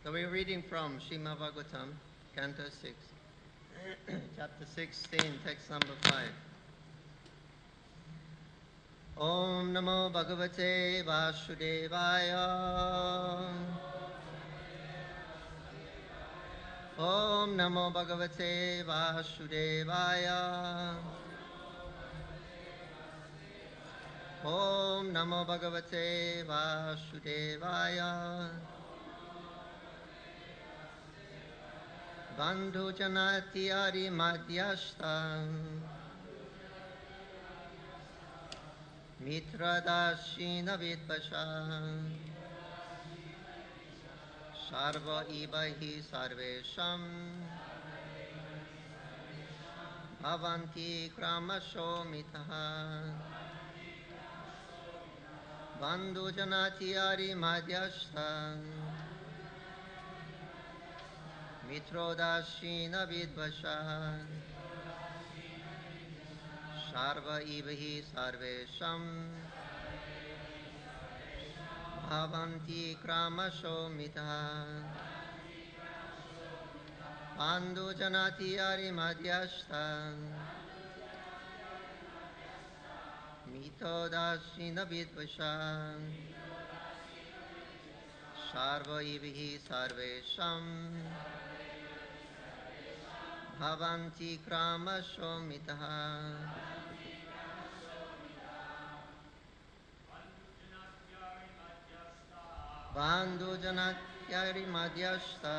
So we're reading from Srimad Bhagavatam, Canto 6, Chapter 16, text number 5. Om Namo Bhagavate Vasudevaya. Om Namo Bhagavate Vasudevaya. Om Namo Bhagavate Vasudevaya. Bandhu Janati Ari Madhyashtam Mitra Dashina Vidvasham Sarva Ibahi Sarvesham Bhavanti Kramasho Mitaha Bandhu Janati Ari Madhyashtam Mitrodashina Vidvasha Sarva Ivahi Sarvesham Bhavanti Kramasho Mita Bandhu Janati Ari Madhyashta Mitodashina Vidvasha Sarva Ivahi Sarvesham Bhavanti Kramasho Mitaha. Bandhu Janatyari Madhyashta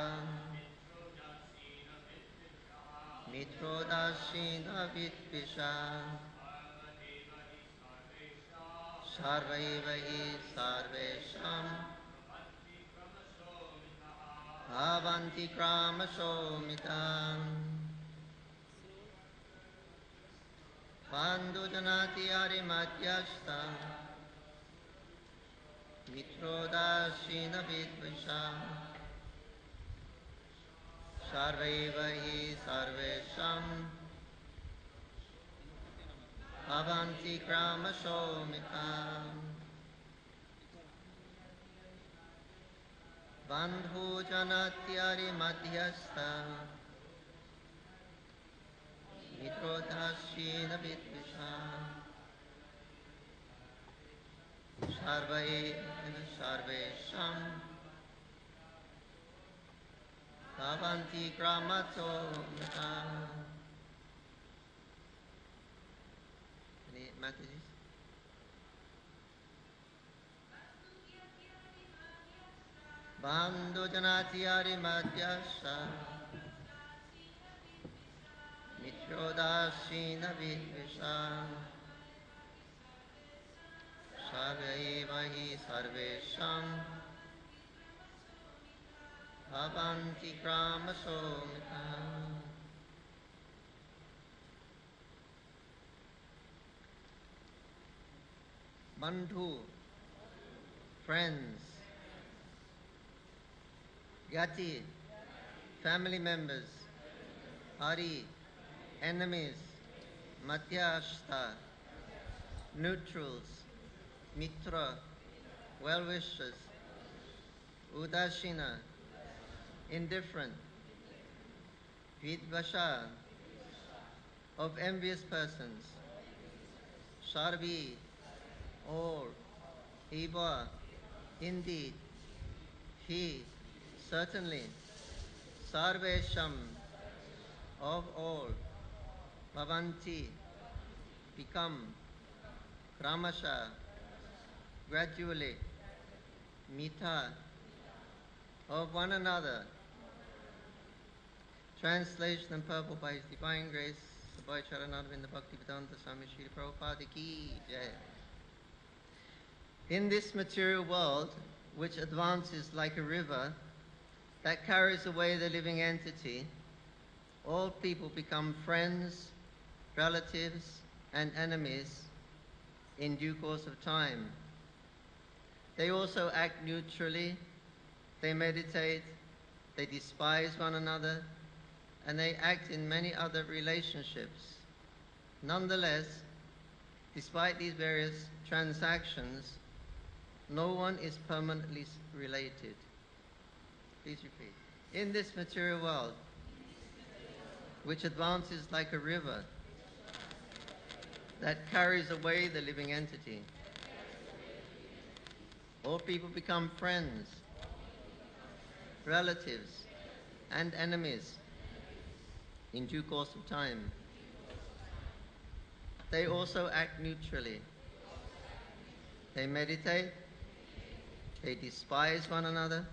Mitrodashina Vidvisha Sarvaivahi Sarvesham Bhavanti Kramasho Mitaha. Bandhu Janati Ari Madhyashta Mitrodashina Vidvisha Sarvaivahi Sarvesham Bhavanti Kramasho Mitaha. Bandhu Janati Ari Madhyashta Mitrodashina Vidvisha Sarvesham Bhavanti Kramato Mita. Any messages? Bandhu Janati Ari Madhyasha Mitrodashina Vidvisha Sarvaivahi Sarvesham Bhavanti Kramasho Mita. Bandhu, friends. Yati, family members. Ari, enemies. Madhyashta, neutrals. Mitra, well-wishers. Udashina, indifferent. Vidvasha, of envious persons. Sarvi, all. Eva, indeed. He, certainly. Sarvesham, of all. Bhavanti, become. Kramasha, gradually. Mita, of one another. Translation and purport by His Divine Grace, Sabhai Charanarvinda Bhaktivedanta Swami Srila Prabhupada Ki Jai. In this material world, which advances like a river that carries away the living entity, all people become friends, relatives, and enemies in due course of time. They also act neutrally, they meditate, they despise one another, and they act in many other relationships. Nonetheless, despite these various transactions, no one is permanently related. Please repeat. In this material world, which advances like a river that carries away the living entity, all people become friends, relatives, and enemies in due course of time. They also act neutrally. They meditate, they despise one another,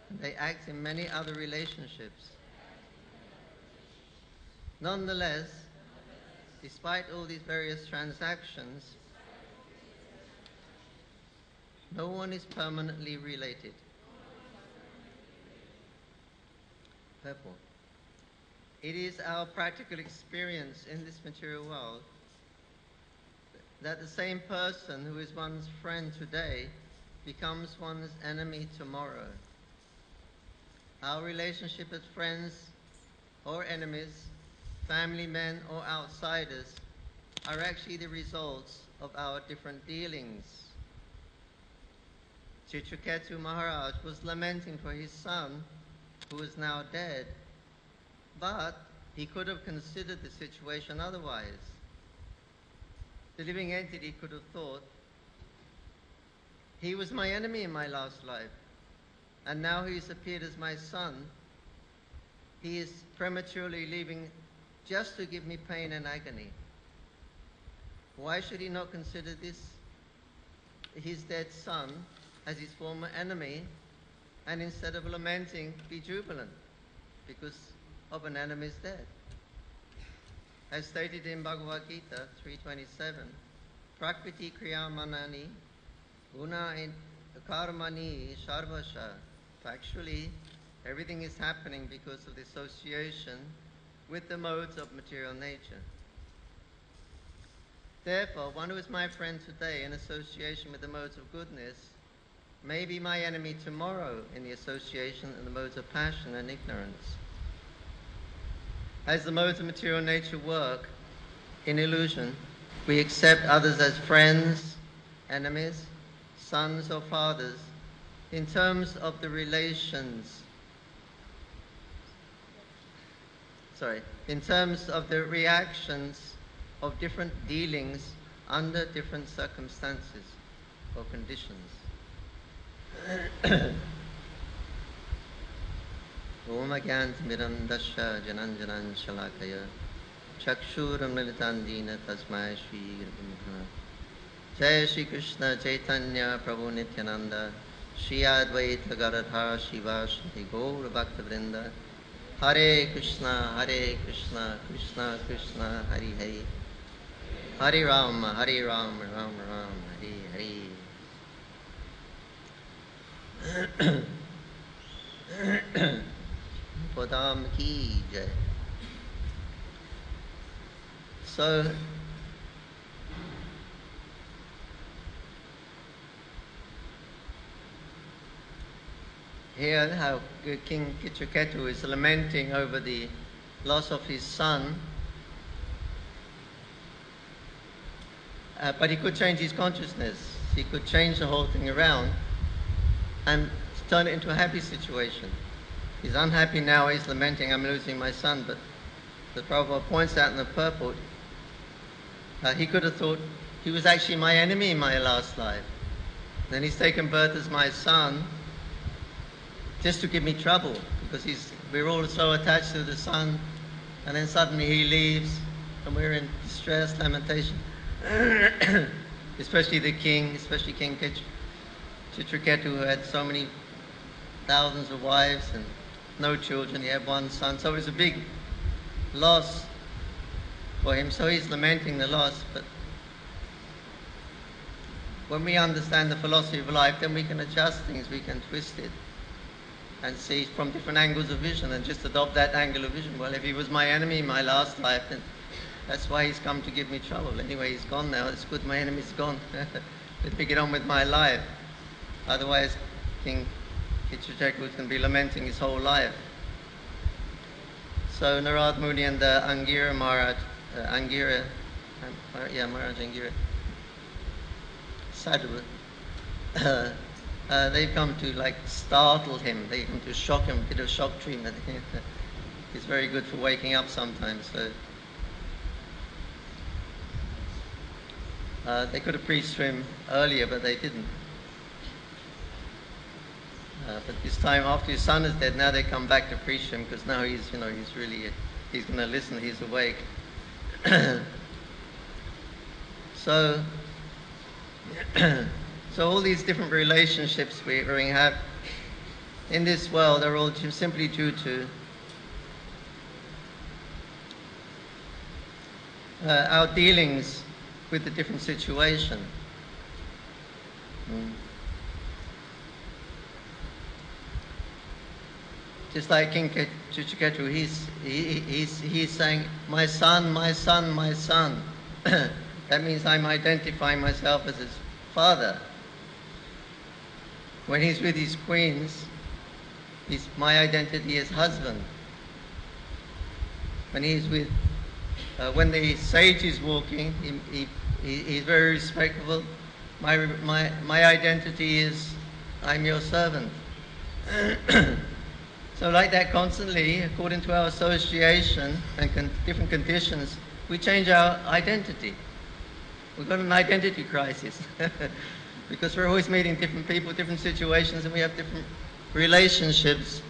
and they act in many other relationships. Nonetheless, despite all these various transactions, no one is permanently related. Therefore, it is our practical experience in this material world that the same person who is one's friend today becomes one's enemy tomorrow. Our relationship as friends or enemies, family men or outsiders, are actually the results of our different dealings. Chitraketu Maharaj was lamenting for his son, who is now dead, but he could have considered the situation otherwise. The living entity could have thought, he was my enemy in my last life, and now he's appeared as my son. He is prematurely leaving just to give me pain and agony. Why should he not consider this, his dead son, as his former enemy, and instead of lamenting, be jubilant because of an enemy's death? As stated in Bhagavad Gita 3:27, Prakriti Kriya Manani Guna Karmani Sarvasha. Factually, everything is happening because of the association with the modes of material nature. Therefore, one who is my friend today in association with the modes of goodness may be my enemy tomorrow in the association in the modes of passion and ignorance. As the modes of material nature work in illusion, we accept others as friends, enemies, sons or fathers in terms of the relations, in terms of the reactions of different dealings under different circumstances or conditions. Om Agyantimirandasya Jananjanan Shalakaya Chakshuram Lalitandina Tasmai Shri Gurubhaya. Jai Shri Krishna Chaitanya Prabhu Nityananda Shri Advaita Gadadhar Shivasati Gaura Bhakta Vrinda. Hare Krishna Krishna Krishna Hari Hari, Hare Rama Ram Ram Hare Hare. Padam ki jai. So, here how King Chitraketu is lamenting over the loss of his son, but he could change his consciousness. He could change the whole thing around and turn it into a happy situation. He's unhappy now, he's lamenting, I'm losing my son, but the Prabhupada points out in the purport, he could have thought he was actually my enemy in my last life. Then he's taken birth as my son just to give me trouble, because we're all so attached to the son, and then suddenly he leaves and we're in distress, lamentation. Especially the king, especially King Chitraketu, who had so many thousands of wives and no children. He had one son, so it was a big loss for him. So he's lamenting the loss. But when we understand the philosophy of life, then we can adjust things, we can twist it and see from different angles of vision and just adopt that angle of vision. Well, if he was my enemy in my last life, then that's why he's come to give me trouble. Anyway, he's gone now. It's good my enemy's gone. Let me get on with my life. Otherwise, King Chitraketu can be lamenting his whole life. So Narad Muni and Angira Maharaj, Maharaj Angira, Sadhu, they've come to like startle him. They come to shock him, a bit of shock treatment. He's very good for waking up sometimes. So they could have preached to him earlier, but they didn't. But this time, after his son is dead, now they come back to preach to him because now he's, he's really, he's going to listen. He's awake. So, so all these different relationships we have in this world are all simply due to our dealings with the different situation. Just like King Chuchuketu, he's saying, my son, my son, my son. That means I'm identifying myself as his father. When he's with his queens, my identity is husband. When he's with, when the sage is walking, he's very respectful. My identity is, I'm your servant. So like that constantly, according to our association and different conditions, we change our identity. We've got an identity crisis because we're always meeting different people, different situations, and we have different relationships.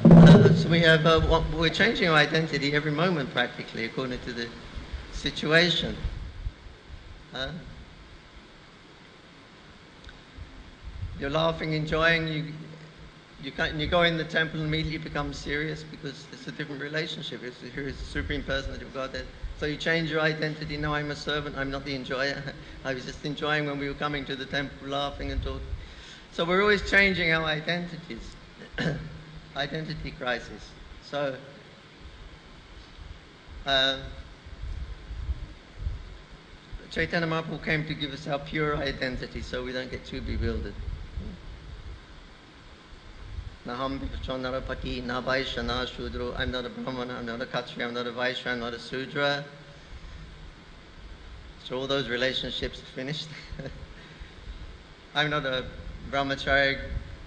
So we have, we're changing our identity every moment practically according to the situation. You're laughing, enjoying, you go in the temple and immediately become serious because it's a different relationship. Here is the Supreme Personality of Godhead. So you change your identity. No, I'm a servant. I'm not the enjoyer. I was just enjoying when we were coming to the temple, laughing and talking. So we're always changing our identities. Identity crisis. So Chaitanya Mahaprabhu came to give us our pure identity so we don't get too bewildered. Naham Narapati, na Vaishya, na Shudro. I'm not a Brahmana, I'm not a Kshatriya, I'm not a Vaishya, I'm not a Sudra. So all those relationships are finished. I'm not a Brahmachari,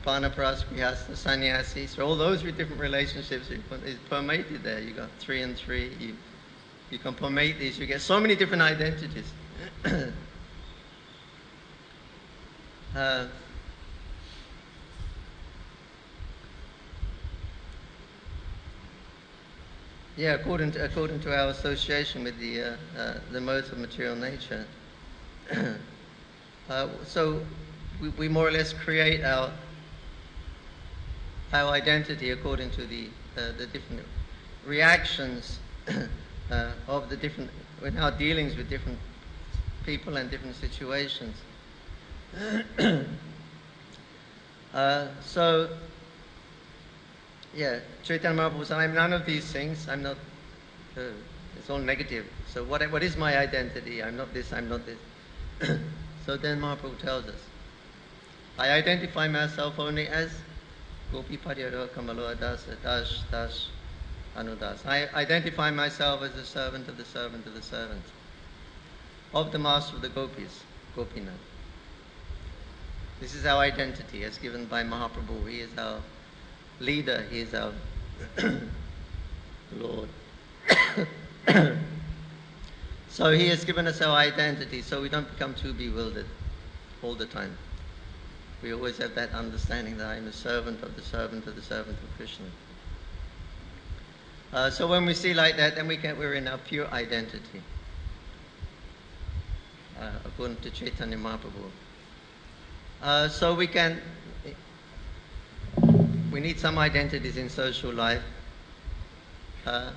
Panaparas, Grihastha, Sannyasi. So all those different relationships is permeated there. You got 3 and 3. You can permeate these. You get so many different identities. Yeah, according to our association with the modes of material nature, so we more or less create our identity according to the different reactions of the different in our dealings with different people and different situations. So. Yeah, Chaitanya Mahaprabhu said, I'm none of these things. I'm not, it's all negative. So what is my identity? I'm not this, I'm not this. So then Mahaprabhu tells us, I identify myself only as Gopi Pariyaro Kamalo Das Anudas. I identify myself as a servant of the servant of the servant, of the master of the gopis, Gopinath. This is our identity as given by Mahaprabhu. He is our leader, he is our Lord. So he has given us our identity so we don't become too bewildered all the time. We always have that understanding that I am a servant of the servant of the servant of Krishna. So when we see like that, then we're in our pure identity, according to Chaitanya Mahaprabhu. So we need some identities in social life, but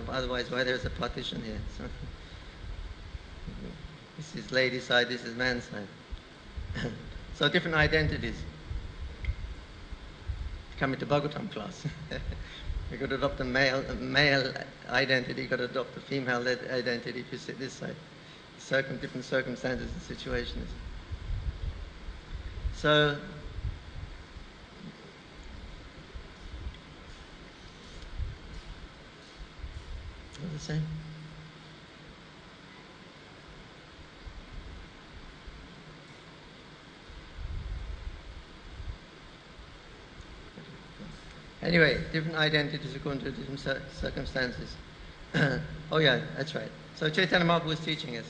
otherwise, why there's a partition here? So, this is lady side, this is man's side. So different identities. Coming to Bhagavatam class, you've got to adopt a male identity, you've got to adopt a female identity if you sit this side. Different circumstances and situations. So. What was I saying? Anyway, different identities according to different circumstances. Oh yeah, that's right. So Chaitanya Mahaprabhu was teaching us.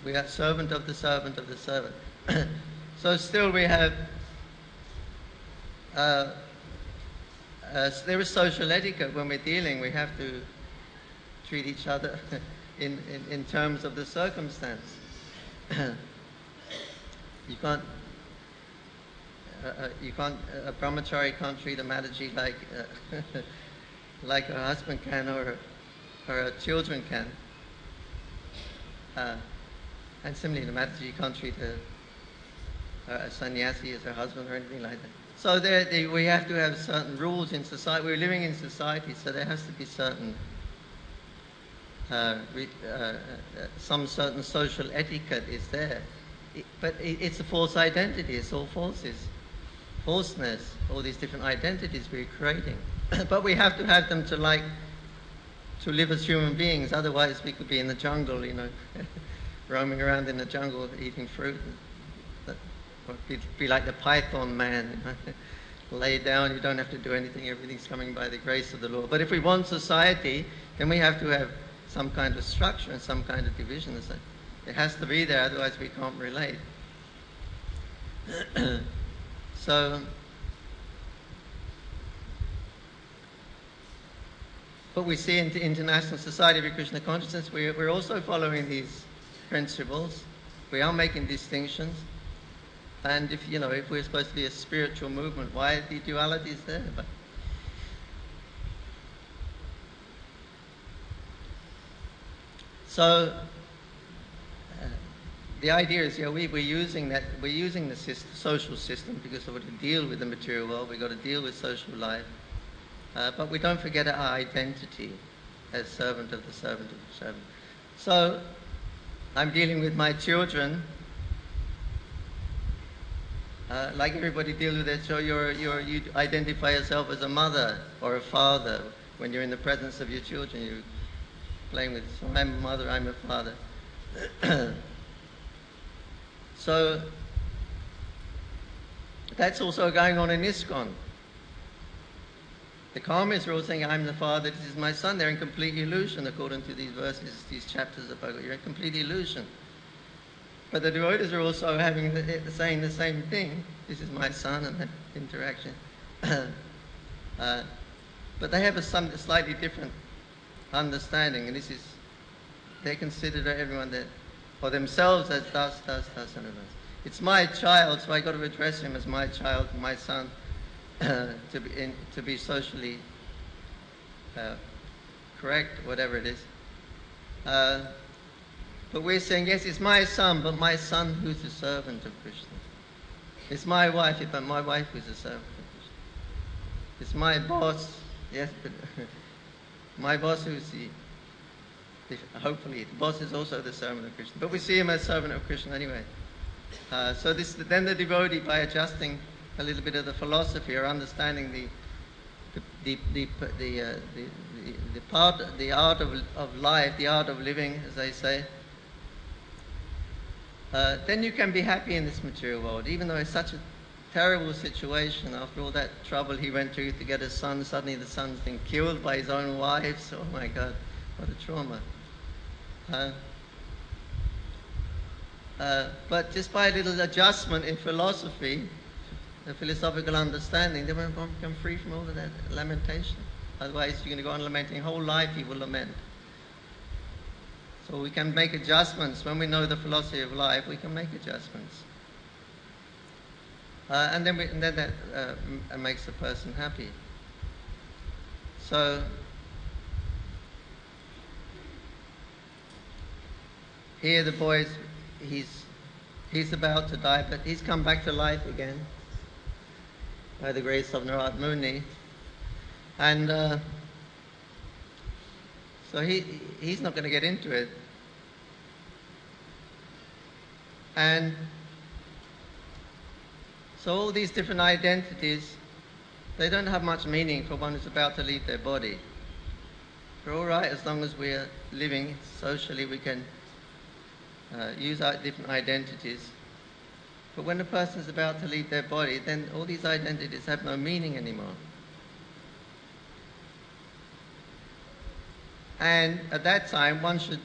We are servant of the servant of the servant. So still we have, there is social etiquette when we're dealing. We have to treat each other in terms of the circumstance. You can't, a brahmachari can't treat a mataji like, like her husband can or her children can. And similarly, the mataji can't treat a sannyasi as her husband or anything like that. So we have to have certain rules in society. We're living in society, so there has to be certain, some certain social etiquette is there. But it's a false identity. It's all falseness, all these different identities we're creating. But we have to have them to live as human beings. Otherwise, we could be in the jungle, roaming around in the jungle eating fruit. Or be like the python man. Lay down, you don't have to do anything. Everything's coming by the grace of the Lord. But if we want society, then we have to have some kind of structure and some kind of division. It has to be there, otherwise we can't relate. So, but we see in the International Society of Krishna Consciousness, we're also following these principles. We are making distinctions. And if we're supposed to be a spiritual movement, why are the dualities there? But so the idea is, we're using the social system because of what to deal with the material world. We've got to deal with social life, but we don't forget our identity as servant of the servant of the servant. So I'm dealing with my children. Like everybody deals with it, so you identify yourself as a mother or a father. When you're in the presence of your children, you're playing with, so I'm a mother, I'm a father. So that's also going on in ISKCON. The karmis are all saying, I'm the father, this is my son. They're in complete illusion according to these verses, these chapters of Bhagavad. You're in complete illusion. But the devotees are also saying the same thing. This is my son, and that interaction. But they have a slightly different understanding, and they consider everyone or themselves as das, and das. It's my child, so I got to address him as my child, my son, to be socially correct, whatever it is. But we're saying, yes, it's my son, but my son who's a servant of Krishna. It's my wife, but my wife who's a servant of Krishna. It's my boss, yes, but my boss who's hopefully, the boss is also the servant of Krishna. But we see him as servant of Krishna anyway. So then the devotee, by adjusting a little bit of the philosophy or understanding the art of life, the art of living, as they say, then you can be happy in this material world, even though it's such a terrible situation. After all that trouble he went through to get his son, suddenly the son's been killed by his own wives. Oh my God, what a trauma. But just by a little adjustment in philosophy, the philosophical understanding, then we'll become free from all of that lamentation. Otherwise, you're going to go on lamenting. Whole life you will lament. So we can make adjustments. When we know the philosophy of life, we can make adjustments. And then that makes the person happy. So here the boy, he's about to die, but he's come back to life again by the grace of Narad Muni. And so he's not going to get into it. And so all these different identities, they don't have much meaning for one who's about to leave their body. They're all right as long as we're living socially, we can use our different identities. But when a person's about to leave their body, then all these identities have no meaning anymore. And at that time, one should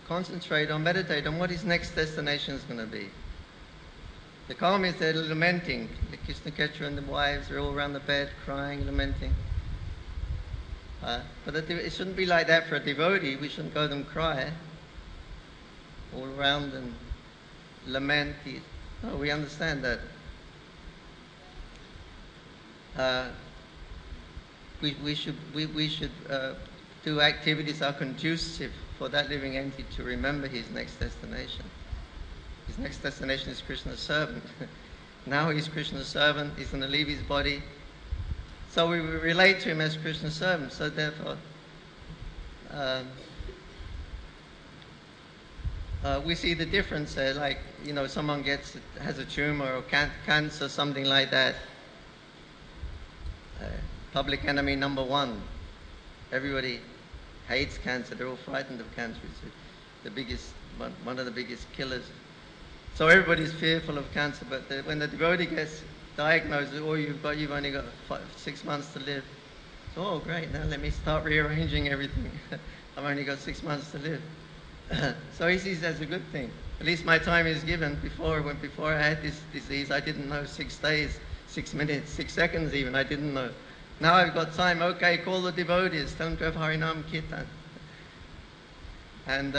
concentrate or meditate on what his next destination is going to be. The karmis, they're lamenting. The Krishna Ketra and the wives are all around the bed, crying, lamenting. But it shouldn't be like that for a devotee. We shouldn't go to them cry all around and lament. No, we understand that. We should do activities that are conducive for that living entity to remember his next destination. His next destination is Krishna's servant. Now he's Krishna's servant. He's going to leave his body. So we relate to him as Krishna's servant. So therefore, we see the difference there. Like, someone has a tumor or cancer, something like that. Public enemy number one. Everybody hates cancer. They're all frightened of cancer. It's one of the biggest killers. So everybody's fearful of cancer. But when the devotee gets diagnosed, you've only got 6 months to live. So, oh, great! Now let me start rearranging everything. I've only got 6 months to live. So he sees that as a good thing. At least my time is given. Before I had this disease, I didn't know 6 days, 6 minutes, 6 seconds even. I didn't know. Now I've got time. Okay, call the devotees. Tell them to have Harinam Kirtan. And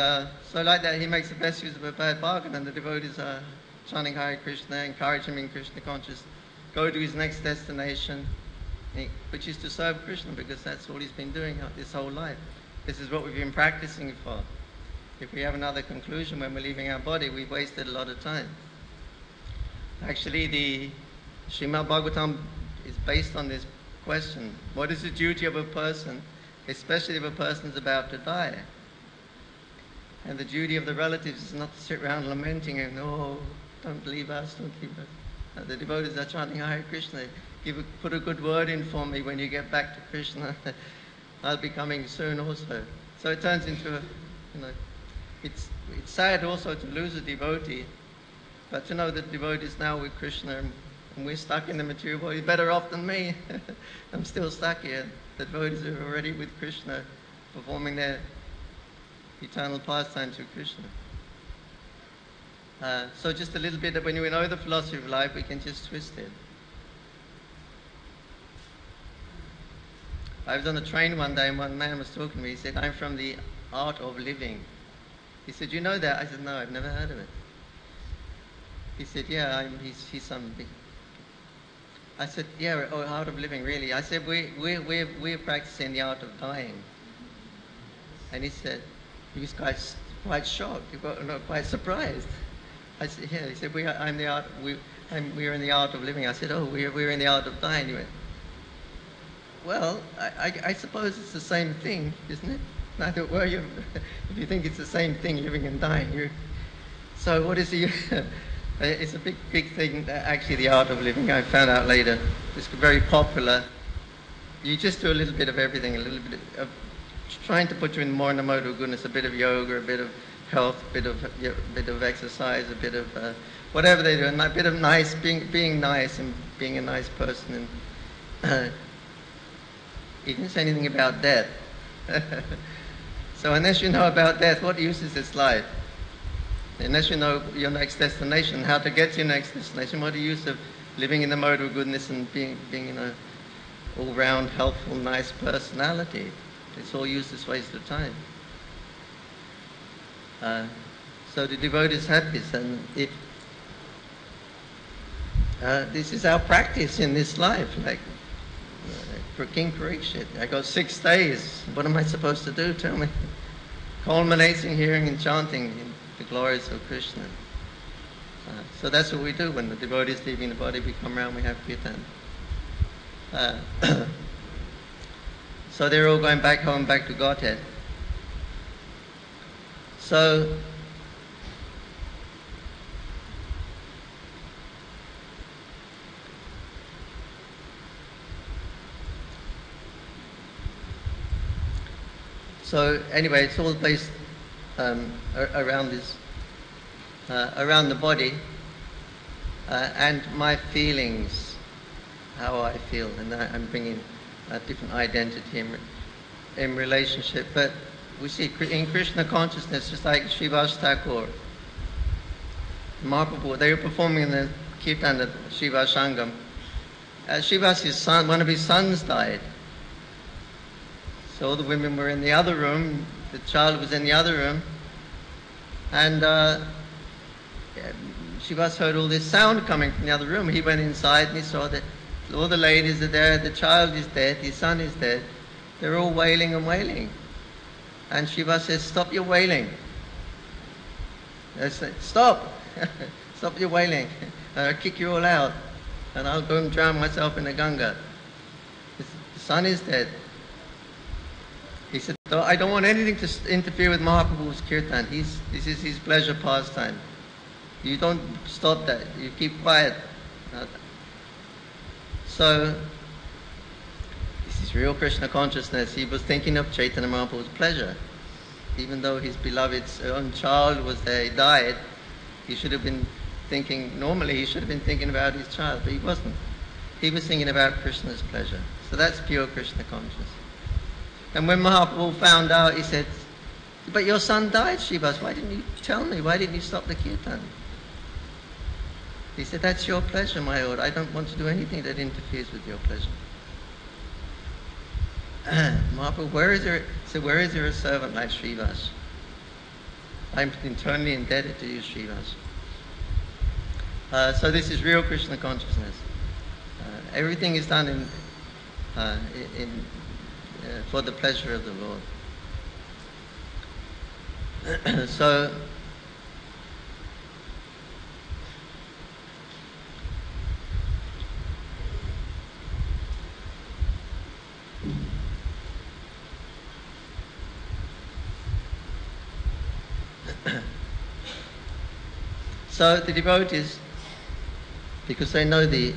so like that, he makes the best use of a bad bargain, and the devotees are chanting Hare Krishna, encourage him in Krishna consciousness, go to his next destination, which is to serve Krishna, because that's all he's been doing this whole life. This is what we've been practicing for. If we have another conclusion when we're leaving our body, we've wasted a lot of time. Actually, the Srimad Bhagavatam is based on this question. What is the duty of a person, especially if a person is about to die? And the duty of the relatives is not to sit around lamenting and, oh, don't leave us, don't leave us. The devotees are chanting Hare Krishna. Put a good word in for me when you get back to Krishna. I'll be coming soon also. So it turns into it's sad also to lose a devotee, but to know that the devotee is now with Krishna and we're stuck in the material world. He's better off than me. I'm still stuck here. The devotees are already with Krishna, performing their eternal pastimes with Krishna. So just a little bit that when we know the philosophy of life, we can just twist it. I was on a train one day and one man was talking to me. He said, I'm from the art of living. He said, you know that? I said, no, I've never heard of it. He said, yeah, he's some big... I said, yeah, art of living, really. I said, we're practicing the art of dying. And he said, he was quite shocked, quite surprised. I said, yeah. He said, we're in the art of living. I said, oh, we're in the art of dying. He went, well, I suppose it's the same thing, isn't it? I thought, well, if you think it's the same thing, living and dying, so what is the... It's a big thing, actually, the art of living. I found out later. It's very popular. You just do a little bit of everything, a little bit of trying to put you more in the mode of goodness, a bit of yoga, a bit of health, a bit of exercise, a bit of whatever they do, and a bit of nice, being nice and being a nice person. And he didn't say anything about death. So unless you know about death, what use is this life? Unless you know your next destination, how to get to your next destination, what the use of living in the mode of goodness and being all-round, helpful, nice personality? It's all useless waste of time. So the devotees have this, and if this is our practice in this life, like for King Parikshit, I got 6 days. What am I supposed to do? Tell me. Culminating, hearing, and chanting the glories of Krishna. So that's what we do when the devotees leaving the body. We come around, we have kirtan. So they're all going back home, back to Godhead. So anyway, it's all based around this, around the body and my feelings, how I feel, and I'm bringing a different identity in relationship. But we see in Krishna consciousness, just like Srivas Thakur, Mahaprabhu, they were performing in the kirtan at Srivas Sangam. Srivas' son, one of his sons died. So all the women were in the other room, the child was in the other room, and Srivas heard all this sound coming from the other room. He went inside and he saw that all the ladies are there, the child is dead, his son is dead. They're all wailing and wailing. And Srivas says, "Stop your wailing." They say, "Stop! Stop your wailing. I'll kick you all out and I'll go and drown myself in the Ganga. The son is dead." He said, "I don't want anything to interfere with Mahaprabhu's kirtan. This is his pleasure pastime. You don't stop that. You keep quiet." So, this is real Krishna consciousness. He was thinking of Chaitanya Mahaprabhu's pleasure. Even though his beloved's own child was there, he died, he should have been thinking, normally he should have been thinking about his child, but he wasn't. He was thinking about Krishna's pleasure. So that's pure Krishna consciousness. And when Mahaprabhu found out, he said, "But your son died, Srivas. Why didn't you tell me? Why didn't you stop the kirtan?" He said, "That's your pleasure, my lord. I don't want to do anything that interferes with your pleasure." Mahaprabhu, where is there a servant like Srivas? I'm eternally indebted to you, Srivas. So this is real Krishna consciousness. Everything is done for the pleasure of the Lord. So so the devotees, because they know the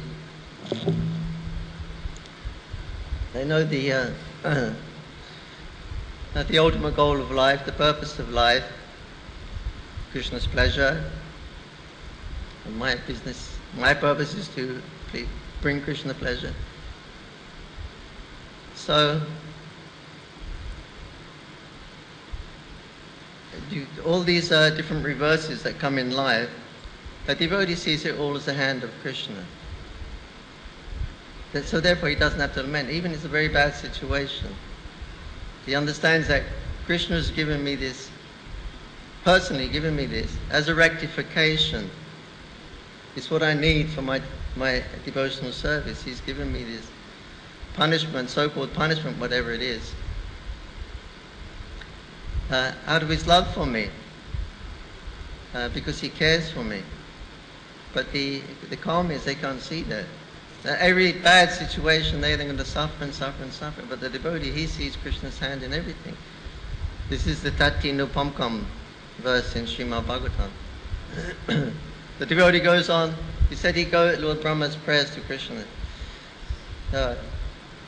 ultimate goal of life, the purpose of life, Krishna's pleasure, and my purpose is to bring Krishna pleasure. So all these different reverses that come in life, the devotee sees it all as the hand of Krishna. So therefore he doesn't have to lament, even if it's a very bad situation. He understands that Krishna has given me this, personally given me this, as a rectification. It's what I need for my devotional service. He's given me this punishment, so-called punishment, whatever it is, out of his love for me, because he cares for me. But the karmis, they can't see that. Every bad situation, they're going to suffer and suffer and suffer. But the devotee, he sees Krishna's hand in everything. This is the Tati Nupamkam verse in Srimad Bhagavatam. The devotee goes on, he said Lord Brahma's prayers to Krishna. The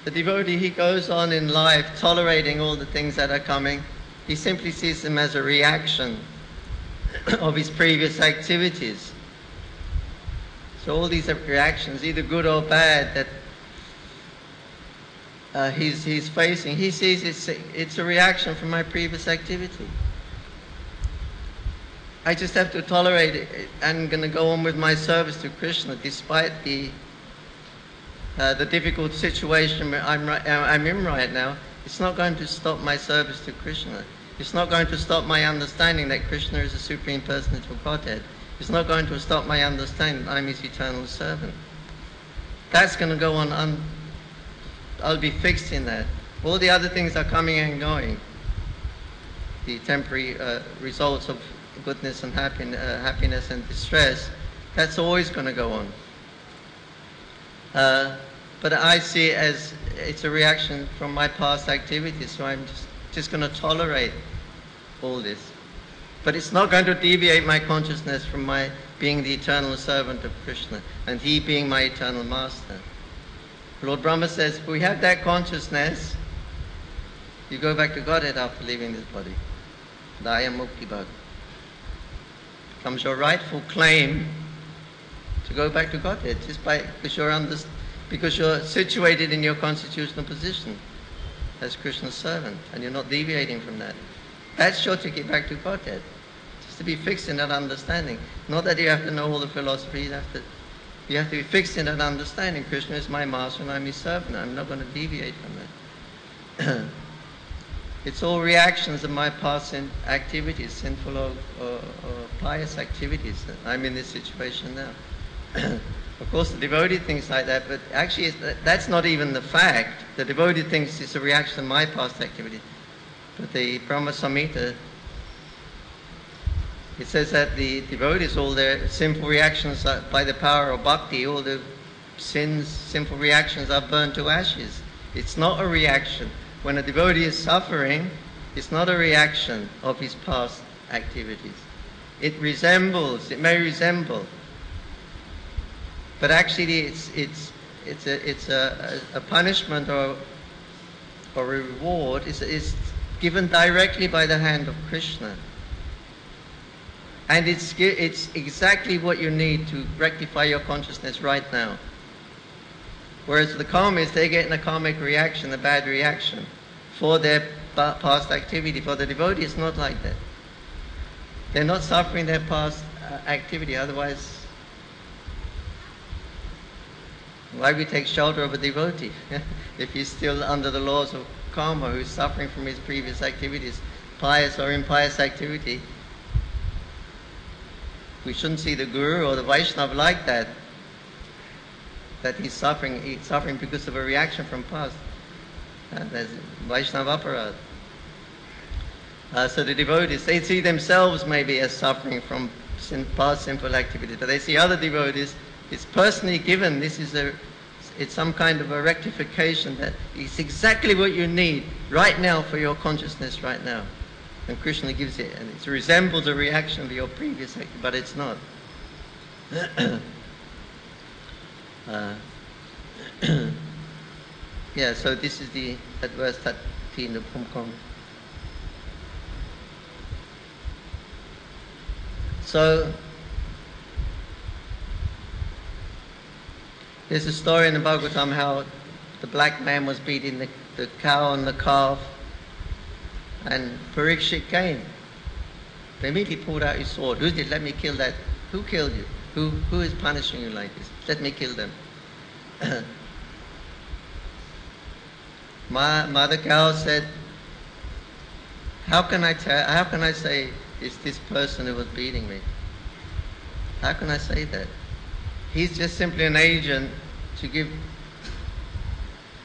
devotee, he goes on in life tolerating all the things that are coming. He simply sees them as a reaction of his previous activities. So all these reactions, either good or bad, that he's facing, he sees it's a reaction from my previous activity. I just have to tolerate it. I'm going to go on with my service to Krishna despite the difficult situation I'm in right now. It's not going to stop my service to Krishna. It's not going to stop my understanding that Krishna is the Supreme Personality of Godhead. It's not going to stop my understanding that I'm his eternal servant. That's going to go on. I'll be fixed in that. All the other things are coming and going. The temporary results of goodness and happiness and distress, that's always going to go on. But I see it as it's a reaction from my past activities, so I'm just going to tolerate all this. But it's not going to deviate my consciousness from my being the eternal servant of Krishna and he being my eternal master. Lord Brahma says, if we have that consciousness, you go back to Godhead after leaving this body. Daya Mukti Bhag. Becomes your rightful claim to go back to Godhead because you're situated in your constitutional position. as Krishna's servant, and you're not deviating from that. That's your ticket back to Godhead. Just to be fixed in that understanding. Not that you have to know all the philosophy, you have to be fixed in that understanding. Krishna is my master and I'm his servant. I'm not going to deviate from that. It's all reactions of my past activities, sinful or pious activities. I'm in this situation now. Of course, the devotee thinks like that, but actually that's not even the fact. The devotee thinks it's a reaction of my past activity. But the Brahma Samhita, it says that the devotees, all their sinful reactions by the power of bhakti, all the sinful reactions are burnt to ashes. It's not a reaction. When a devotee is suffering, it's not a reaction of his past activities. It may resemble, but actually it's a punishment or a reward. It's given directly by the hand of Krishna. And it's exactly what you need to rectify your consciousness right now. Whereas the karmists, they get in a karmic reaction, a bad reaction, for their past activity. For the devotee, it's not like that. They're not suffering their past activity, otherwise why we take shelter of a devotee? If he's still under the laws of karma, who's suffering from his previous activities, pious or impious activity, we shouldn't see the Guru or the Vaishnava like that. That he's suffering because of a reaction from past. There's Vaishnava aparad. So the devotees, they see themselves maybe as suffering from past sinful activities, but they see other devotees, it's personally given, it's some kind of a rectification, that it's exactly what you need right now for your consciousness right now. And Krishna gives it, and it resembles a reaction to your previous act, but it's not. Yeah, so this is that verse 13 of Pumkom. So there's a story in the Bhagavatam how the black man was beating the cow and the calf, and Parikshit came. They immediately pulled out his sword. Who did? Let me kill that. Who killed you? Who is punishing you like this? Let me kill them. Mother cow said, how can I say it's this person who was beating me? How can I say that? He's just simply an agent to give.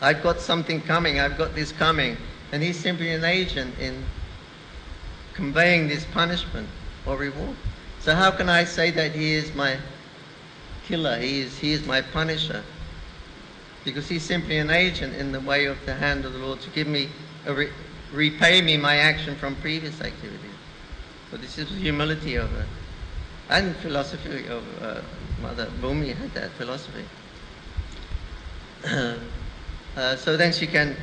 I've got something coming, I've got this coming, and he's simply an agent in conveying this punishment or reward. So how can I say that he is my killer, he is my punisher? Because he's simply an agent in the way of the hand of the Lord to give me, repay me my action from previous activities. So this is humility of her. And philosophy of Mother Bhumi had that philosophy. So then she can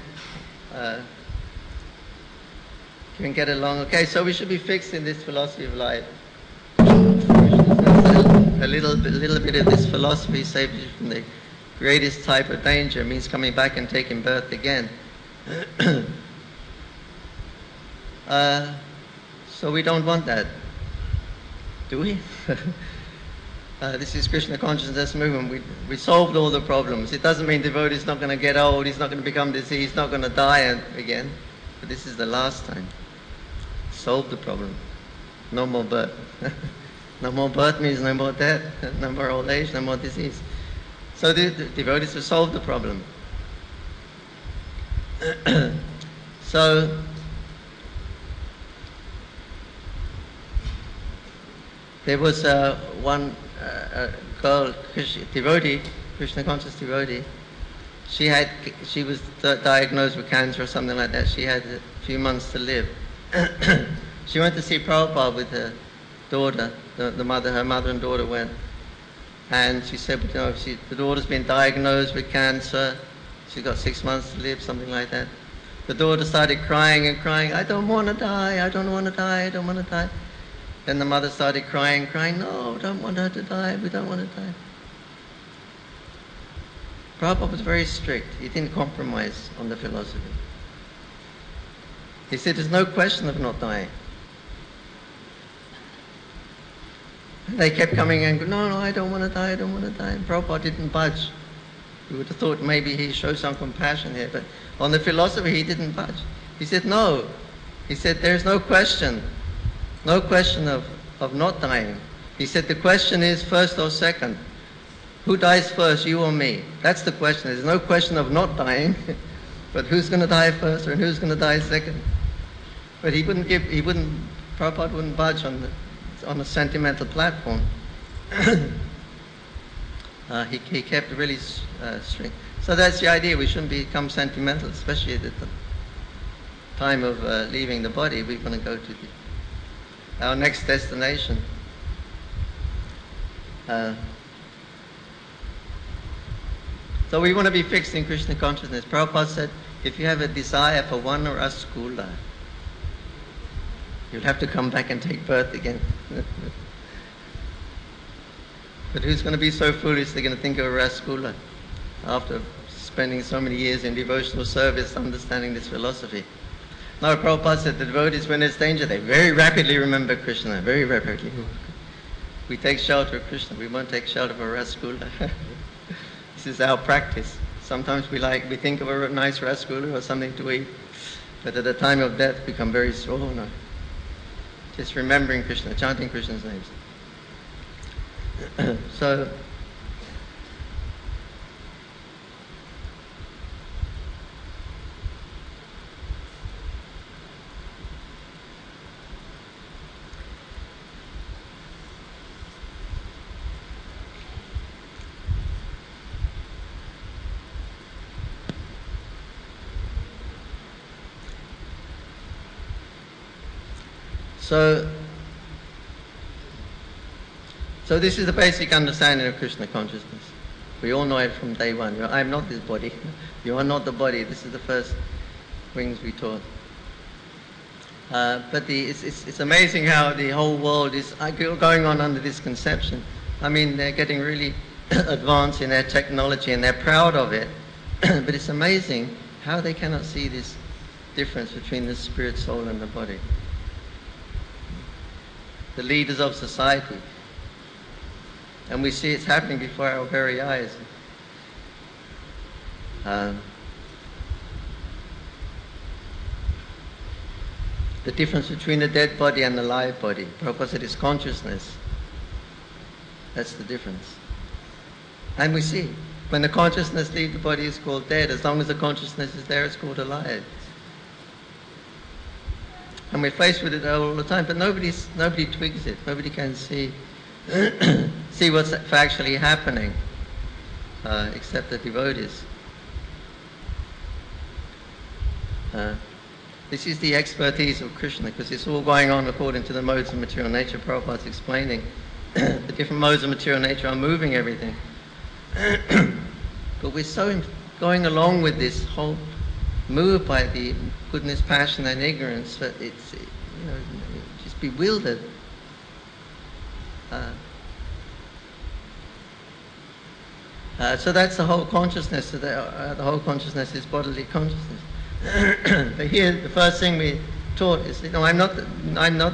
get along. Okay, so we should be fixed in this philosophy of life. A little bit of this philosophy saves you from the greatest type of danger. It means coming back and taking birth again. So we don't want that, do we? This is Krishna consciousness movement. We solved all the problems. It doesn't mean devotee is not going to get old, he's not going to become diseased, he's not going to die again. But this is the last time. Solve the problem. No more birth. No more birth means no more death, no more old age, no more disease. So the devotees have solved the problem. So there was one girl, Krishna conscious devotee. She was diagnosed with cancer or something like that. She had a few months to live. She went to see Prabhupada with her daughter, her mother and daughter went. And she said, the daughter's been diagnosed with cancer. She's got 6 months to live, something like that. The daughter started crying and crying, I don't want to die, I don't want to die, I don't want to die. Then the mother started crying, no, don't want her to die, we don't want to die. Prabhupada was very strict. He didn't compromise on the philosophy. He said, there's no question of not dying. And they kept coming and going, no, I don't want to die, I don't want to die. And Prabhupada didn't budge. You would have thought maybe he showed some compassion here, but on the philosophy he didn't budge. He said, no. He said, there's no question of not dying. He said, the question is first or second. Who dies first, you or me? That's the question. There's no question of not dying, but who's going to die first and who's going to die second? But Prabhupada wouldn't budge on a sentimental platform. He kept really strict. So that's the idea. We shouldn't become sentimental, especially at the time of leaving the body. We're going to go to our next destination. So we want to be fixed in Krishna consciousness. Prabhupada said, if you have a desire for one Rasgulla, you'll have to come back and take birth again. But who's going to be so foolish they're going to think of a Rasgulla after spending so many years in devotional service understanding this philosophy? No, Prabhupada said the devotees, when there's danger, they very rapidly remember Krishna, very rapidly. We take shelter of Krishna, we won't take shelter of a Rasgulla. This is our practice. Sometimes we think of a nice Rasgulla or something to eat, but at the time of death we become very slow. No. Just remembering Krishna, chanting Krishna's names. So this is the basic understanding of Krishna consciousness. We all know it from day one. I am not this body. You are not the body. This is the first things we taught. But it's amazing how the whole world is going on under this conception. I mean, they're getting really advanced in their technology and they're proud of it. But it's amazing how they cannot see this difference between the spirit, soul and the body. The leaders of society. And we see it's happening before our very eyes. The difference between the dead body and the live body. Prabhupada said it's consciousness. That's the difference. And we see, when the consciousness leaves the body, it's called dead. As long as the consciousness is there, it's called alive. And we're faced with it all the time, but nobody twigs it. Nobody can see what's actually happening, except the devotees. This is the expertise of Krishna, because it's all going on according to the modes of material nature. Prabhupada's explaining the different modes of material nature are moving everything. But we're so going along with this whole, moved by the goodness, passion and ignorance, that it's, just bewildered. So that's the whole consciousness. The whole consciousness is bodily consciousness. But here, the first thing we taught is, I'm not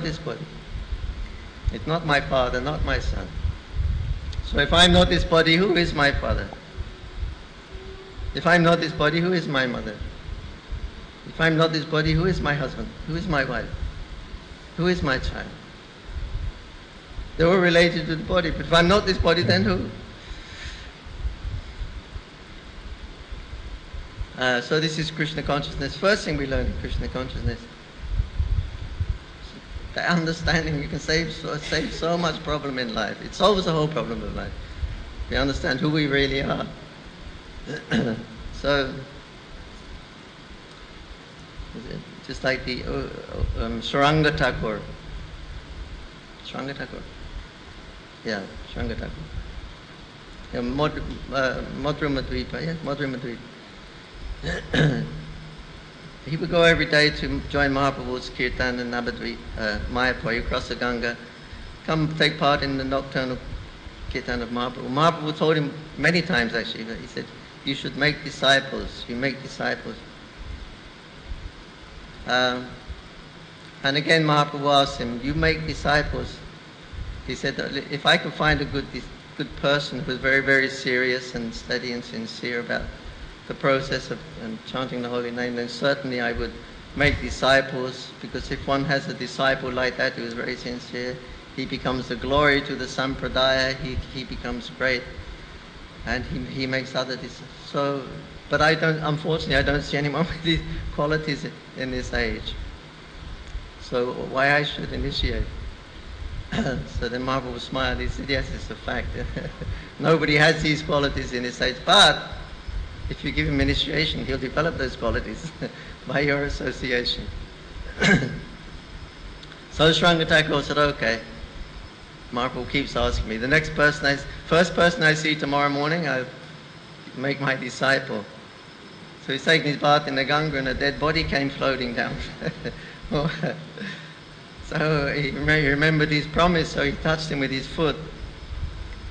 this body. It's not my father, not my son. So if I'm not this body, who is my father? If I'm not this body, who is my mother? If I'm not this body, who is my husband? Who is my wife? Who is my child? They're all related to the body, but if I'm not this body, then who? So this is Krishna consciousness. First thing we learn in Krishna consciousness. That understanding, you can save so much problem in life. It solves the whole problem of life. We understand who we really are. So, just like the Shranga Thakur. Shranga Thakur? Yeah, Shranga Thakur. Yeah, Madhurama Dvipa, yeah, Madhurama Dvipa. He would go every day to join Mahaprabhu's Kirtan in Navadvip, Mayapur. He crossed the Ganga, come take part in the nocturnal Kirtan of Mahaprabhu. Mahaprabhu told him many times actually, that he said, you should make disciples, you make disciples. And again, Mahaprabhu asked him, you make disciples. He said, if I could find a good person who was very, very serious and steady and sincere about the process of chanting the holy name, then certainly I would make disciples, because if one has a disciple like that who is very sincere, he becomes a glory to the sampradaya, he becomes great, and he makes other disciples. So, but unfortunately, I don't see anyone with these qualities in this age. So why I should initiate? So then Mahaprabhu smiled. He said, yes, it's a fact. Nobody has these qualities in this age. But if you give him initiation, he'll develop those qualities by your association. So Sranga Thakur said, okay. Mahaprabhu keeps asking me. The first person I see tomorrow morning, I'll make my disciple. So he's taking his bath in the Ganga and a dead body came floating down. So he remembered his promise, so he touched him with his foot.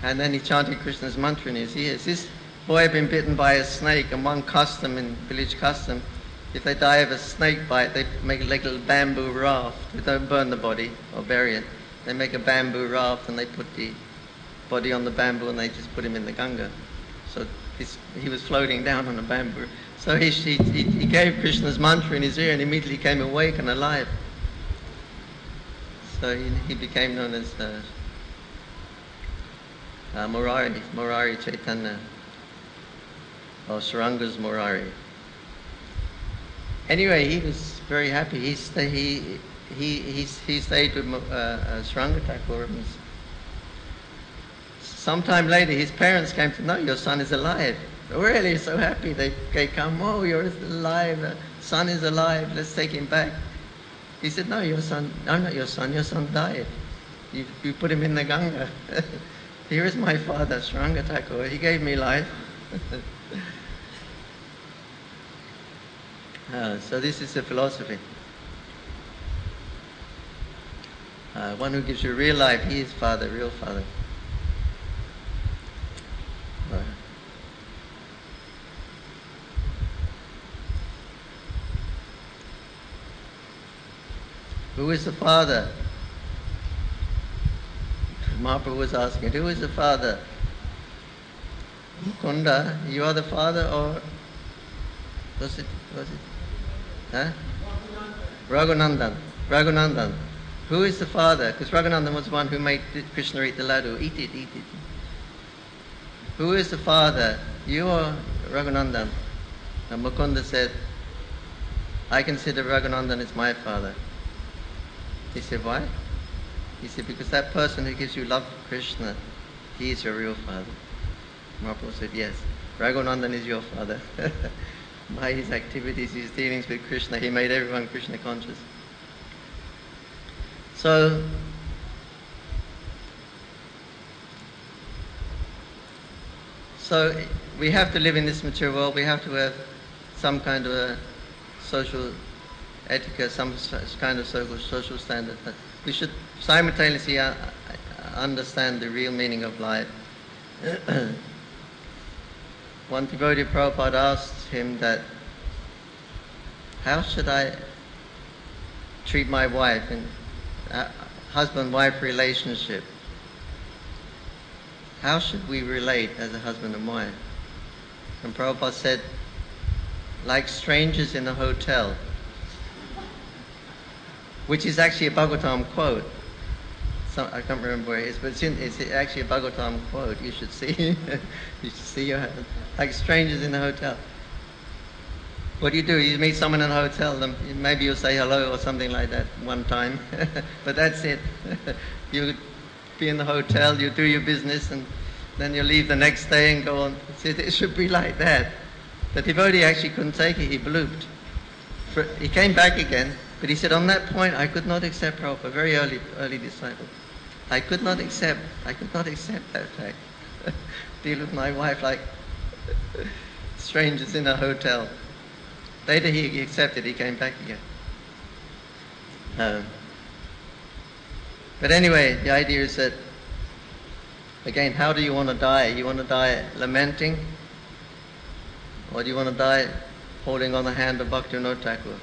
And then he chanted Krishna's mantra in his ears. This boy had been bitten by a snake, and one custom, in village custom, if they die of a snake bite, they make like a little bamboo raft. They don't burn the body or bury it. They make a bamboo raft and they put the body on the bamboo and they just put him in the Ganga. So he was floating down on a bamboo. So he gave Krishna's mantra in his ear and immediately came awake and alive. So he became known as Murari Chaitanya, or Saranga's Murari. Anyway, he was very happy. He stayed with Sranga Thakur. Sometime later, his parents came to know your son is alive. Really, so happy. They come, oh, you're alive. Son is alive. Let's take him back. He said, no, I'm not your son died. You put him in the Ganga. Here is my father, Sranga Thakur. He gave me life. So this is the philosophy. One who gives you real life, he is father, real father. Who is the father? Mahaprabhu was asking, who is the father? Kunda, you are the father, or was it? Huh? Raghunandan. Who is the father? Because Raghunandan was the one who made Krishna eat the laddu. Eat it. Who is the father? You or Raghunandan? And Mukunda said, I consider Raghunandan as my father. He said, why? He said, because that person who gives you love for Krishna, he is your real father. Mahaprabhu said, yes, Raghunandan is your father. By his activities, his dealings with Krishna, he made everyone Krishna conscious. So we have to live in this material world. We have to have some kind of a social etiquette, some kind of social standard. But we should simultaneously understand the real meaning of life. One devotee of Prabhupada asked him that, how should I treat my wife in a husband-wife relationship? How should we relate as a husband and wife? And Prabhupada said, like strangers in a hotel, which is actually a Bhagavatam quote. I can't remember where it is, but it's actually a Bhagavatam quote. You should see. You should see like strangers in a hotel. What do? You meet someone in a hotel, then maybe you'll say hello or something like that one time, but that's it. You be in the hotel, you do your business, and then you leave the next day and go on. It should be like that. The devotee actually couldn't take it. He blooped. He came back again, but he said, on that point, I could not accept Prabhupada, a very early disciple. I could not accept that fact. Deal with my wife like strangers in a hotel. Later he accepted, he came back again. But anyway, the idea is that, again, how do you want to die? You want to die lamenting? Or do you want to die holding on the hand of Bhaktivinoda Thakur?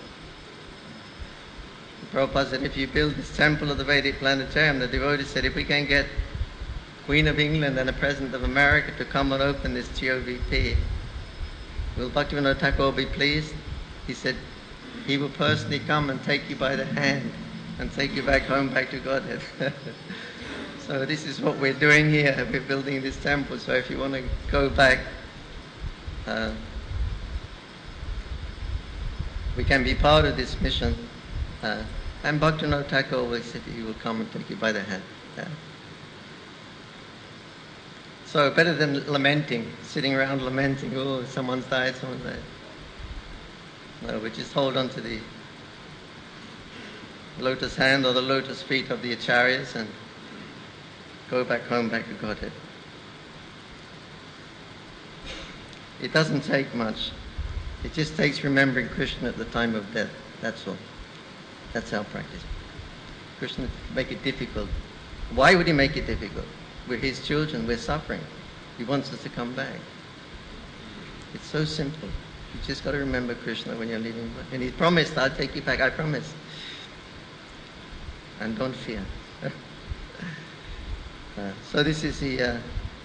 Prabhupada said, if you build this temple of the Vedic planetarium, the devotee said, if we can get Queen of England and the President of America to come and open this GOVP, will Bhaktivinoda Thakur be pleased? He said, he will personally come and take you by the hand and take you back home, back to Godhead. So this is what we're doing here. We're building this temple. So if you want to go back, we can be part of this mission. And Bhaktivinoda Thakur always said he will come and take you by the hand. So better than lamenting, sitting around lamenting, oh, someone's died, someone's died. No, we just hold on to the lotus hand or the lotus feet of the acharyas and go back home, back to Godhead. It doesn't take much. It just takes remembering Krishna at the time of death. That's all. That's our practice. Krishna make it difficult. Why would he make it difficult? We're his children. We're suffering. He wants us to come back. It's so simple. You just got to remember Krishna when you're leaving. And he promised, I'll take you back. I promise. And don't fear. So this is the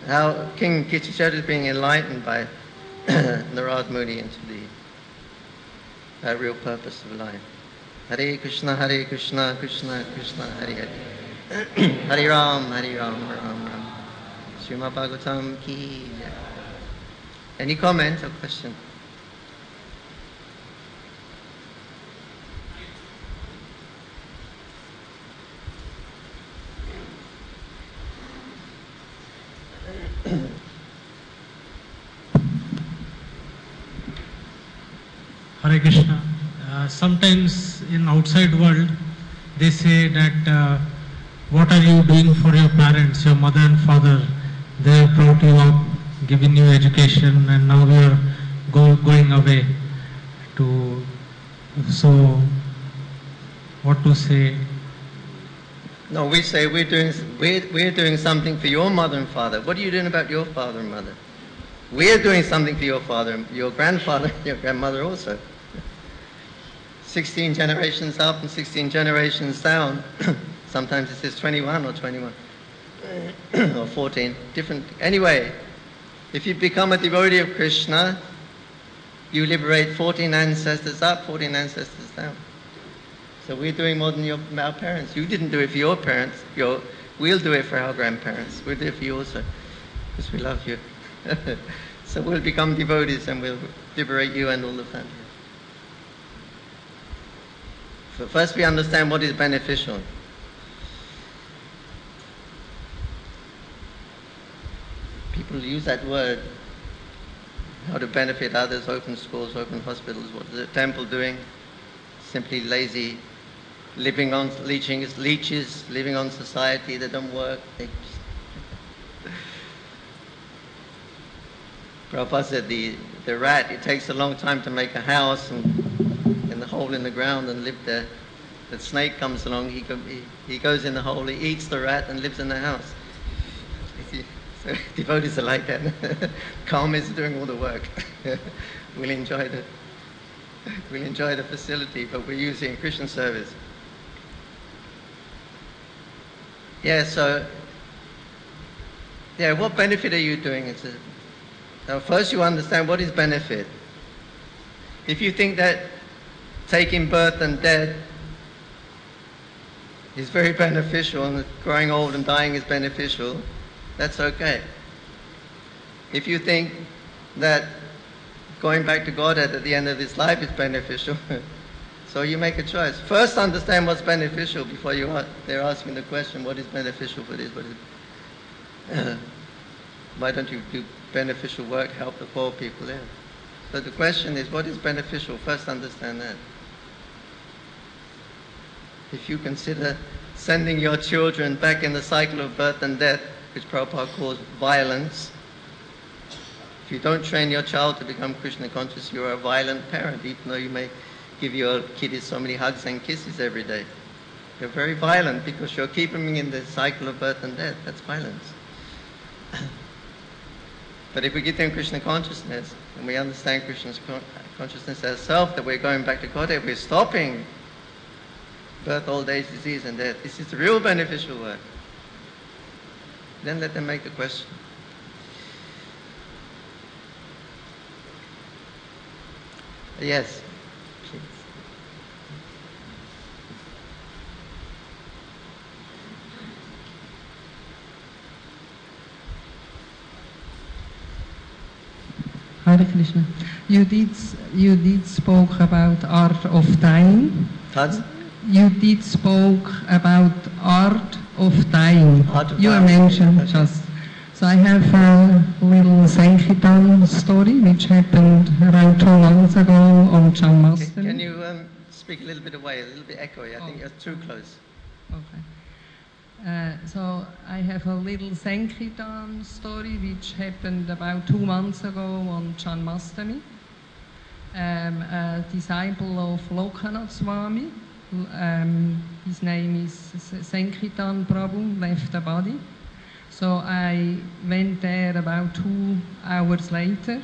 how King Kirtijot is being enlightened by Narad Muni into the real purpose of life. Hare Krishna, Krishna Krishna, Hare Hare. Hare Ram, Ram Ram. Srimad Bhagavatam ki jai. Any comment or question? Hare Krishna. Sometimes in outside world, they say that what are you doing for your parents, your mother and father? They have brought you up, given you education, and now you are going away. So, what to say? No, we say we're doing something for your mother and father. What are you doing about your father and mother? We're doing something for your father, your grandfather, your grandmother also. 16 generations up and 16 generations down. Sometimes it says 21 or 21 or 14. Different. Anyway, if you become a devotee of Krishna, you liberate 14 ancestors up, 14 ancestors down. So we're doing more than our parents. You didn't do it for your parents. We'll do it for our grandparents. We'll do it for you also, because we love you. So we'll become devotees and we'll liberate you and all the family. So first we understand what is beneficial. People use that word, how to benefit others, open schools, open hospitals. What is the temple doing? Simply lazy, living on leeches, living on society. They don't work. Prabhupada said the rat, it takes a long time to make a house and in the hole in the ground and live there. The snake comes along, he goes in the hole, he eats the rat and lives in the house. So devotees are like that. Karma is doing all the work. We'll enjoy the facility, but we're using Krishna service. What benefit are you doing? Now first you understand what is benefit. If you think that taking birth and death is very beneficial and growing old and dying is beneficial, that's okay. If you think that going back to Godhead at the end of his life is beneficial, so you make a choice. First understand what's beneficial before they're asking the question, what is beneficial for this? Why don't you do beneficial work, help the poor people there? So the question is, what is beneficial? First understand that. If you consider sending your children back in the cycle of birth and death, which Prabhupada calls violence, if you don't train your child to become Krishna conscious, you're a violent parent, even though you may give your kiddies so many hugs and kisses every day. You're very violent because you're keeping them in the cycle of birth and death. That's violence. But if we give them Krishna consciousness, and we understand Krishna's consciousness as self, that we're going back to Godhead, we're stopping birth, old age, disease, and death. This is the real beneficial work. Then let them make the question. Yes. Please. Hare Krishna. You did spoke about art of dying. Pardon? You did spoke about art of dying. Art of you dying. mentioned Okay. just. So I have a little Sankirtan story which happened around 2 months ago on Janmashtami. Can you speak a little bit away, a little bit echoey? I think you're too close. Okay. So I have a little Sankirtan story which happened about 2 months ago on Janmashtami. A disciple of Lokanath Swami, his name is Sankirtan Prabhu, left the body. So I went there about 2 hours later,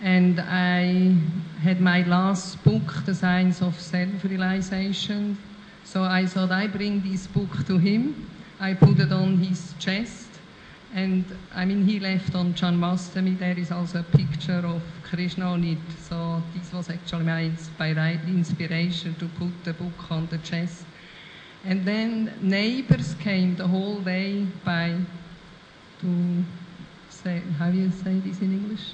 and I had my last book, The Science of Self-Realization. So I thought I bring this book to him. I put it on his chest, and I mean he left on Janmashtami. There is also a picture of Krishna on it. So this was actually my inspiration to put the book on the chest. And then neighbors came the whole day by to say, how do you say this in English?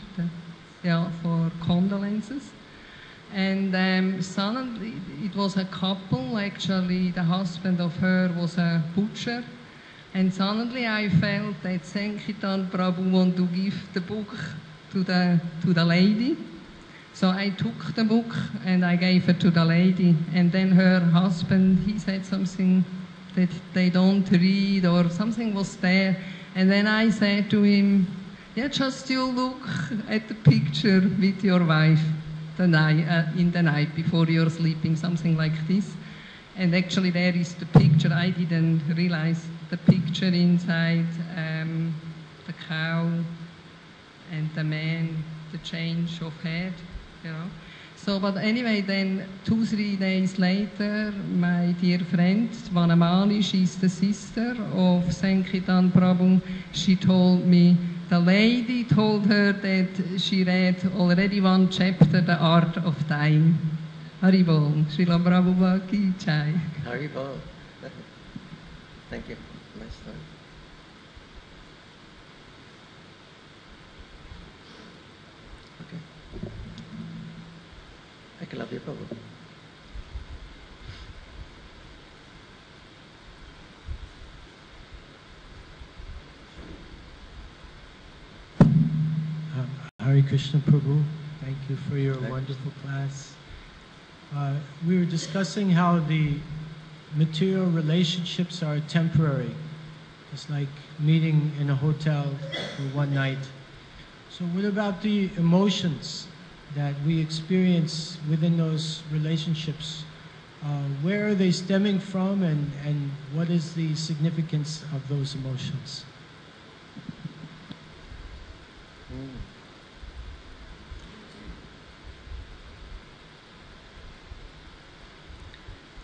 For condolences. And suddenly it was a couple, actually the husband of her was a butcher. And suddenly I felt that Sankirtan Prabhu wanted to give the book to the lady. So I took the book and I gave it to the lady. And then her husband, he said something that they don't read or something was there. And then I said to him, yeah, just you look at the picture with your wife in the night before you're sleeping, something like this. And actually there is the picture. I didn't realize the picture inside the cow and the man, the change of head, you know. So, but anyway, then 2-3 days later, my dear friend, Vanamali, she's the sister of Sankirtan Prabhu, she told me, the lady told her that she read already 1 chapter, The Art of Dying. Haribol, Srila Prabhupada ki jai. Haribol. Thank you. Nice story. Okay. Eklavya Prabhu. Hare Krishna Prabhu, thank you for your wonderful class. We were discussing how the material relationships are temporary. It's like meeting in a hotel for 1 night. So what about the emotions that we experience within those relationships? Where are they stemming from, and what is the significance of those emotions?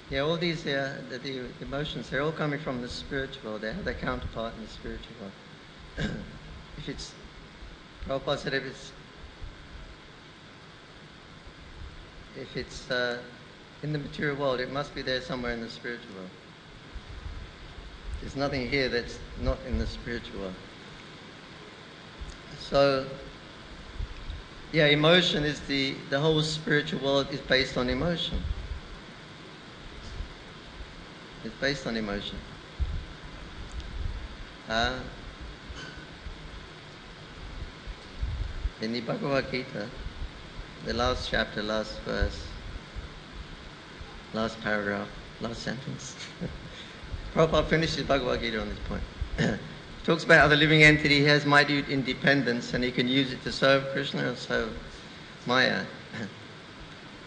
Yeah, all these the emotions, they're all coming from the spiritual world. They have their counterpart in the spiritual world. If it's, Prabhupada said, if it's in the material world, it must be there somewhere in the spiritual world. There's nothing here that's not in the spiritual world. So, yeah, emotion is the whole spiritual world is based on emotion. It's based on emotion. In the Bhagavad Gita, the last chapter, last verse, last paragraph, last sentence, Prabhupada finishes Bhagavad Gita on this point. He talks about how the living entity has mighty independence and he can use it to serve Krishna or serve Maya.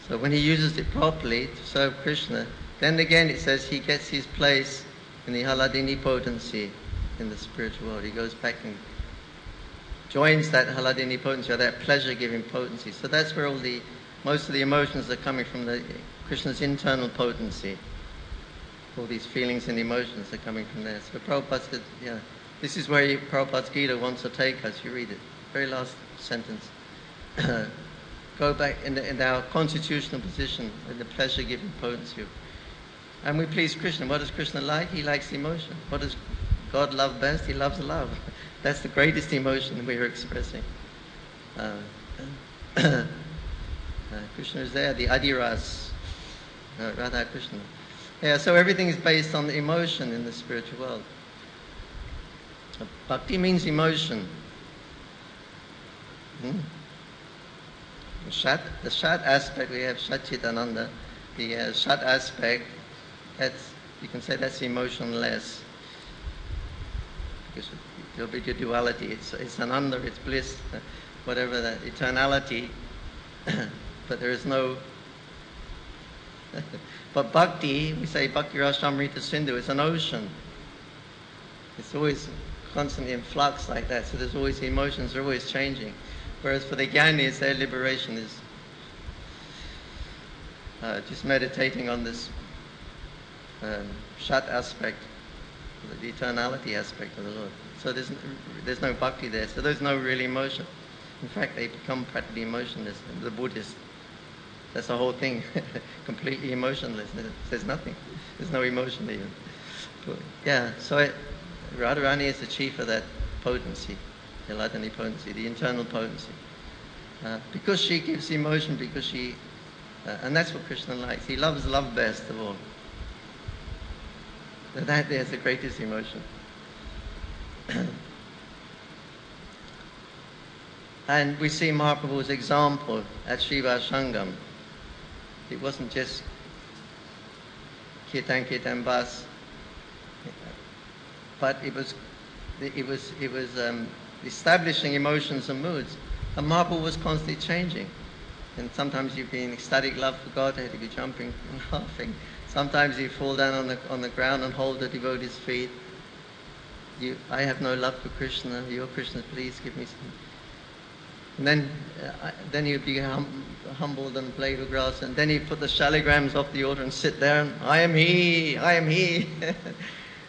So when he uses it properly to serve Krishna, then again it says he gets his place in the Haladini potency in the spiritual world. He goes back and joins that Haladini potency, or that pleasure-giving potency. So that's where most of the emotions are coming from, Krishna's internal potency. all these feelings and emotions are coming from there. So Prabhupada said, yeah, this is where Prabhupada's Gita wants to take us. You read it, very last sentence. Go back in our constitutional position in the pleasure-giving potency. And we please Krishna. What does Krishna like? He likes emotion. What does God love best? He loves love. That's the greatest emotion we are expressing. Krishna is there, the Adiras, Radha Krishna. Yeah, so everything is based on emotion in the spiritual world. Bhakti means emotion. The Shat aspect, we have Satchitananda. The Shat aspect, you can say that's emotionless. Because it'll be the duality. It's Ananda, it's bliss, whatever that, eternality. But there is no... But Bhakti, we say Bhakti Rasamrita Sindhu, it's an ocean. It's always constantly in flux like that, so there's always emotions, are always changing. Whereas for the Jnanis, their liberation is just meditating on this Shat aspect, the eternality aspect of the Lord. So there's no Bhakti there, so there's no real emotion. In fact, they become practically emotionless, the Buddhists. That's the whole thing, completely emotionless. There's nothing. There's no emotion even. But, yeah, so Radharani is the chief of that potency, the Ladani potency, the internal potency. Because she gives emotion, because she... and that's what Krishna likes. He loves love best of all. So that there's the greatest emotion. And we see Mahaprabhu's example at Shiva Sangam. It wasn't just Kirtan Bas, but it was establishing emotions and moods. And Mahaprabhu was constantly changing. And sometimes you'd be in ecstatic love for God, he'd be jumping and laughing. Sometimes you fall down on the ground and hold the devotee's feet. I have no love for Krishna. You're Krishna, please give me some. And then you'd be humbled and play with grass. And then he'd put the shaligrams off the altar and sit there and, I am he, I am he.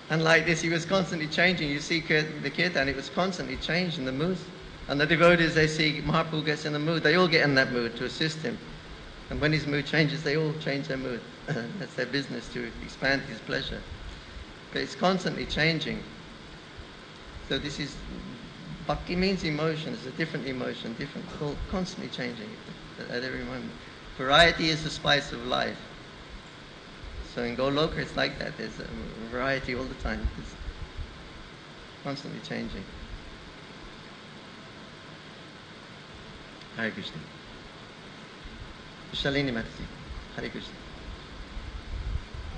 And like this, he was constantly changing. You see the kirtan, it was constantly changing the mood. And the devotees, they see Mahaprabhu gets in the mood. They all get in that mood to assist him. And when his mood changes, they all change their mood. That's their business, to expand his pleasure. But it's constantly changing. So this is, bhakti means emotion. It's a different emotion, constantly changing at every moment. Variety is the spice of life. So in Goloka, it's like that. There's a variety all the time. It's constantly changing. Hare Krishna. Shalini Mataji, Hare Krishna.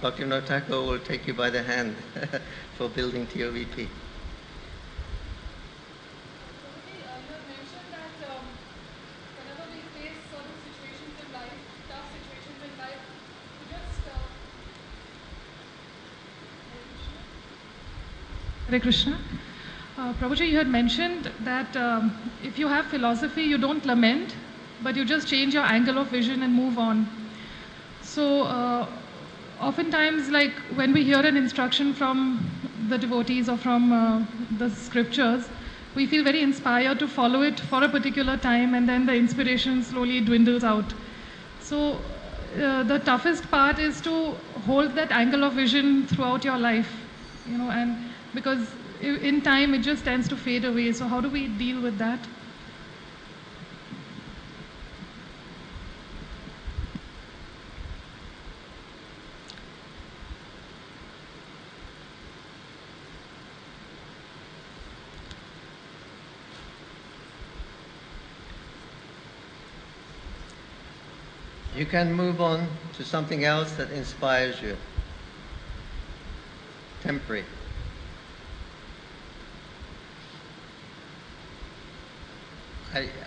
Bhaktivinoda Thakur will take you by the hand for building TOVP. You have mentioned that whenever we face certain situations in life, tough situations in life, we just... Hare Krishna. Prabhuji, you had mentioned that if you have philosophy, you don't lament, but you just change your angle of vision and move on. So oftentimes, like when we hear an instruction from the devotees or from the scriptures, we feel very inspired to follow it for a particular time, and then the inspiration slowly dwindles out. So the toughest part is to hold that angle of vision throughout your life, and because in time it just tends to fade away. So how do we deal with that? You can move on to something else that inspires you. Temporary.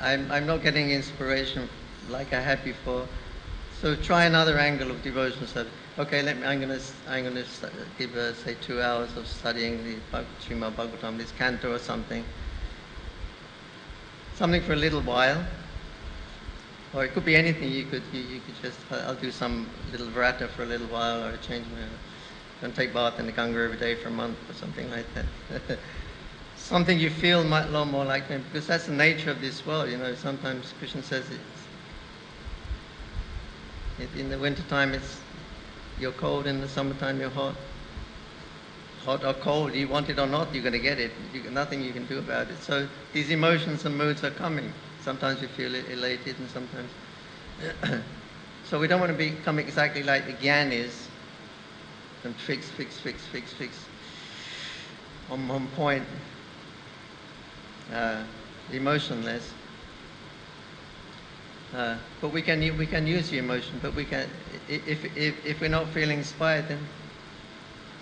I'm not getting inspiration like I had before. So try another angle of devotional study. Okay, I'm going to give say 2 hours of studying the Srimad Bhagavatam, this canto or something. Something for a little while. Or it could be anything. You could just, I'll do some little vrata for a little while, or change my... Don't take bath in the Ganga every day for a month or something like that. Something you feel a lot more like them, because that's the nature of this world. Sometimes Krishna says in the wintertime you're cold, in the summertime you're hot. Hot or cold, you want it or not, you're going to get it. Nothing you can do about it. So these emotions and moods are coming. Sometimes we feel elated, and sometimes. So we don't want to become exactly like the Gyanis and fix on point, emotionless. But we can use the emotion. But we can, if we're not feeling inspired, then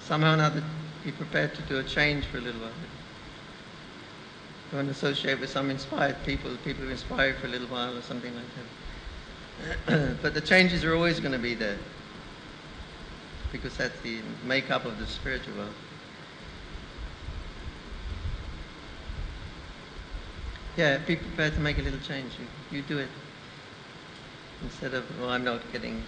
somehow or another be prepared to do a change for a little while. Go and associate with some inspired people who inspire you for a little while or something like that. But the changes are always going to be there, because that's the makeup of the spiritual world. Yeah, be prepared to make a little change. You do it. Instead of, well, I'm not getting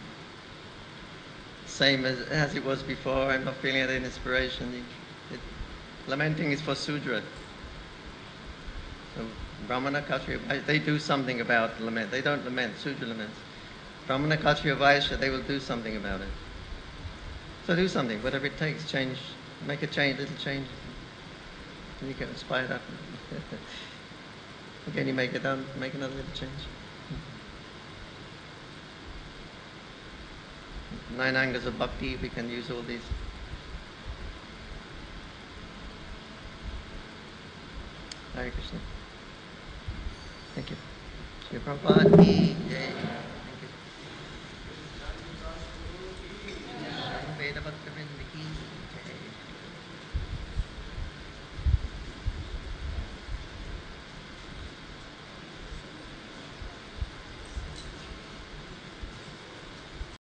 same as it was before, I'm not feeling any inspiration. Lamenting is for Sudra. So Brahmana, Kshatriya, they do something about lament. They don't lament, Sudra laments. Brahmana, Kshatriya, Vaishya, they will do something about it. So do something, whatever it takes, change, make a change, little change. And you get inspired up. Again, you make another little change. 9 angles of bhakti, we can use all these. Hare Krishna. Thank you. Shri Prabhupada ki